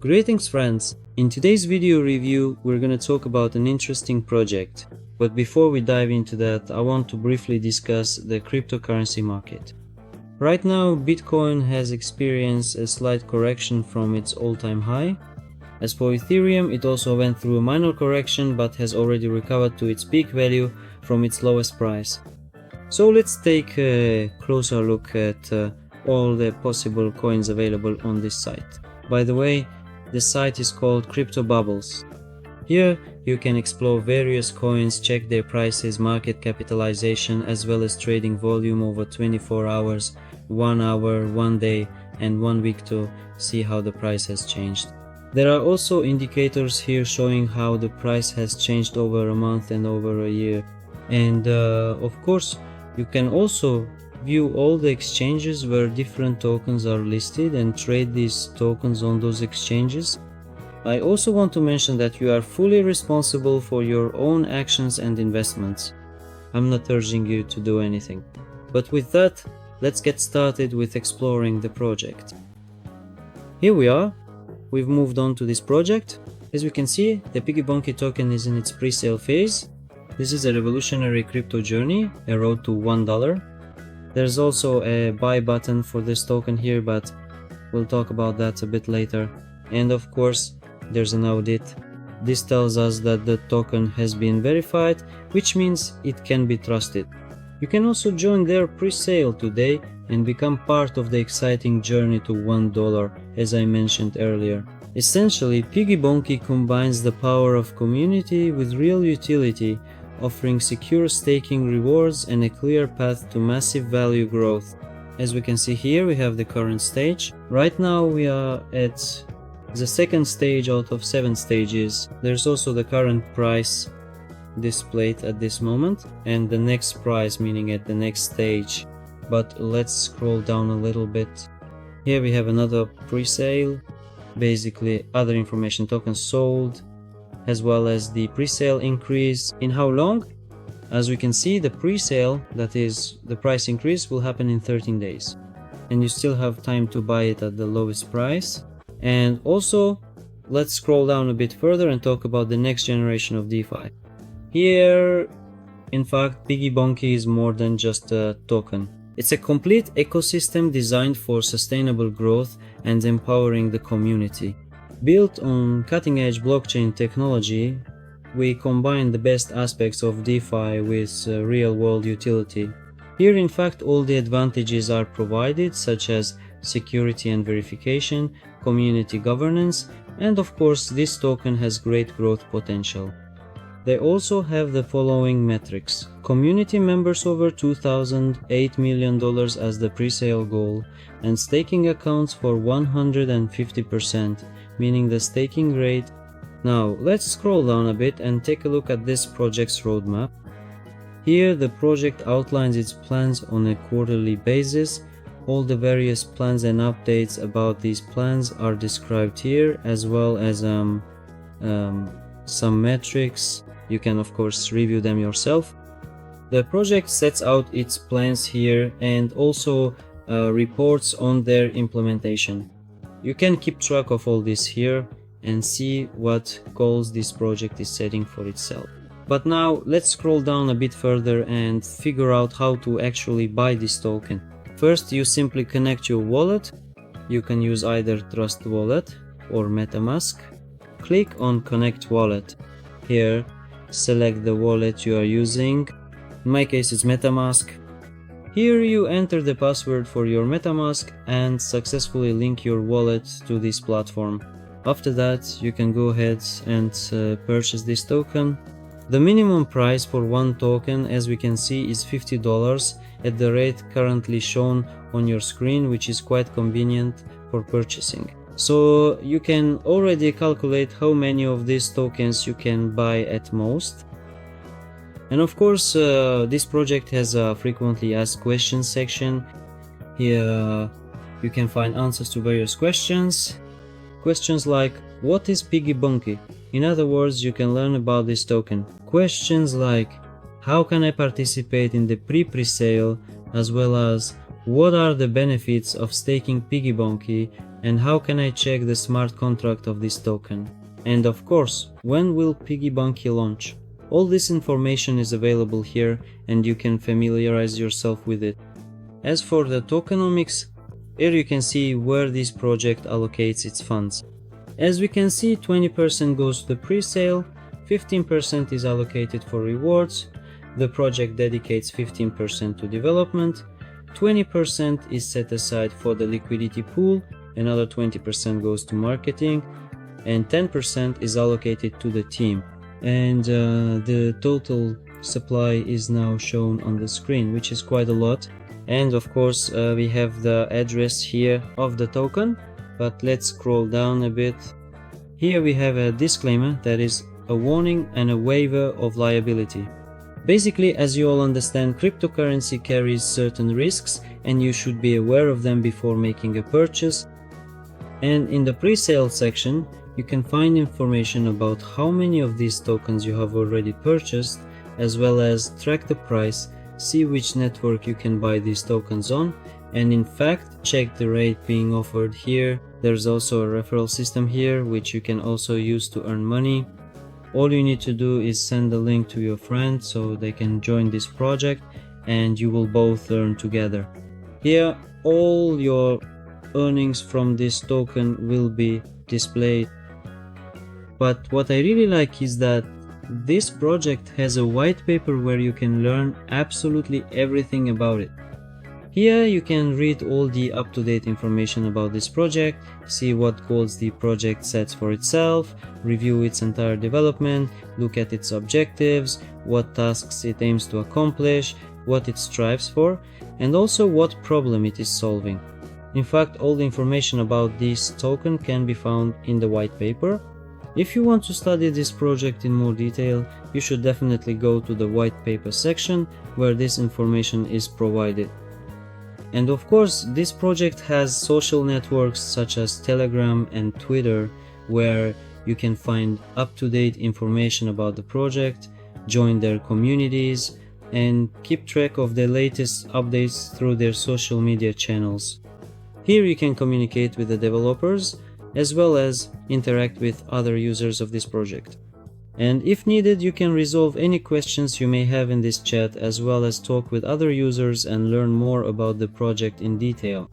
Greetings friends! In today's video review we're gonna talk about an interesting project. But before we dive into that, I want to briefly discuss the cryptocurrency market. Right now Bitcoin has experienced a slight correction from its all-time high. As for Ethereum, it also went through a minor correction but has already recovered to its peak value from its lowest price. So let's take a closer look at all the possible coins available on this site. By the way, the site is called Crypto Bubbles. Here you can explore various coins, check their prices, market capitalization, as well as trading volume over 24 hours, 1 hour, 1 day and 1 week to see how the price has changed. There are also indicators here showing how the price has changed over a month and over a year. And of course, you can also view all the exchanges where different tokens are listed and trade these tokens on those exchanges. I also want to mention that you are fully responsible for your own actions and investments. I'm not urging you to do anything. But with that, let's get started with exploring the project. Here we are. We've moved on to this project. As we can see, the Piggy Bonki token is in its pre-sale phase. This is a revolutionary crypto journey, a road to $1. There's also a buy button for this token here, but we'll talk about that a bit later. And of course, there's an audit. This tells us that the token has been verified, which means it can be trusted. You can also join their pre-sale today and become part of the exciting journey to $1, as I mentioned earlier. Essentially, Piggy Bonki combines the power of community with real utility, offering secure staking rewards and a clear path to massive value growth. As we can see here, we have the current stage. Right now we are at the second stage out of 7 stages. There's also the current price displayed at this moment and the next price, meaning at the next stage. But let's scroll down a little bit. Here we have another pre-sale, basically other information tokens sold, as well as the pre-sale increase. In how long? As we can see, the pre-sale, that is the price increase, will happen in 13 days. And you still have time to buy it at the lowest price. And also, let's scroll down a bit further and talk about the next generation of DeFi. Here, in fact, Piggy Bonki is more than just a token. It's a complete ecosystem designed for sustainable growth and empowering the community. Built on cutting-edge blockchain technology, we combine the best aspects of DeFi with real-world utility. Here, in fact, all the advantages are provided, such as security and verification, community governance, and of course, this token has great growth potential. They also have the following metrics: community members over 2,000, $8 million as the pre-sale goal, and staking accounts for 150%, meaning the staking rate. Now let's scroll down a bit and take a look at this project's roadmap. Here the project outlines its plans on a quarterly basis. All the various plans and updates about these plans are described here, as well as some metrics. You can of course review them yourself. The project sets out its plans here and also reports on their implementation. You can keep track of all this here and see what goals this project is setting for itself. But now let's scroll down a bit further and figure out how to actually buy this token. First, you simply connect your wallet. You can use either Trust Wallet or MetaMask. Click on Connect Wallet. Here, select the wallet you are using. In my case, it's MetaMask. Here you enter the password for your MetaMask and successfully link your wallet to this platform. After that, you can go ahead and purchase this token. The minimum price for one token, as we can see, is $50 at the rate currently shown on your screen, which is quite convenient for purchasing. So you can already calculate how many of these tokens you can buy at most. And of course, this project has a frequently asked questions section. Here you can find answers to various questions. Questions like, what is Piggy Bonki? In other words, you can learn about this token. Questions like, how can I participate in the pre-sale, as well as What are the benefits of staking Piggy Bonki, and how can I check the smart contract of this token? And of course, when will Piggy Bonki launch? All this information is available here and you can familiarize yourself with it. As for the tokenomics, here you can see where this project allocates its funds. As we can see, 20% goes to the pre-sale, 15% is allocated for rewards, the project dedicates 15% to development, 20% is set aside for the liquidity pool, another 20% goes to marketing, and 10% is allocated to the team. And the total supply is now shown on the screen, which is quite a lot. And of course we have the address here of the token, but let's scroll down a bit. Here we have a disclaimer, that is a warning and a waiver of liability. Basically, as you all understand, cryptocurrency carries certain risks and you should be aware of them before making a purchase. And in the pre-sale section, you can find information about how many of these tokens you have already purchased, as well as track the price, see which network you can buy these tokens on, and in fact check the rate being offered here. There's also a referral system here which you can also use to earn money. All you need to do is send a link to your friend so they can join this project and you will both earn together. Here all your earnings from this token will be displayed. But what I really like is that this project has a white paper where you can learn absolutely everything about it. Here you can read all the up-to-date information about this project, see what goals the project sets for itself, review its entire development, look at its objectives, what tasks it aims to accomplish, what it strives for, and also what problem it is solving. In fact, all the information about this token can be found in the white paper. If you want to study this project in more detail, you should definitely go to the white paper section where this information is provided. And of course, this project has social networks such as Telegram and Twitter, where you can find up-to-date information about the project, join their communities, and keep track of the latest updates through their social media channels. Here you can communicate with the developers as well as interact with other users of this project. And if needed, you can resolve any questions you may have in this chat, as well as talk with other users and learn more about the project in detail.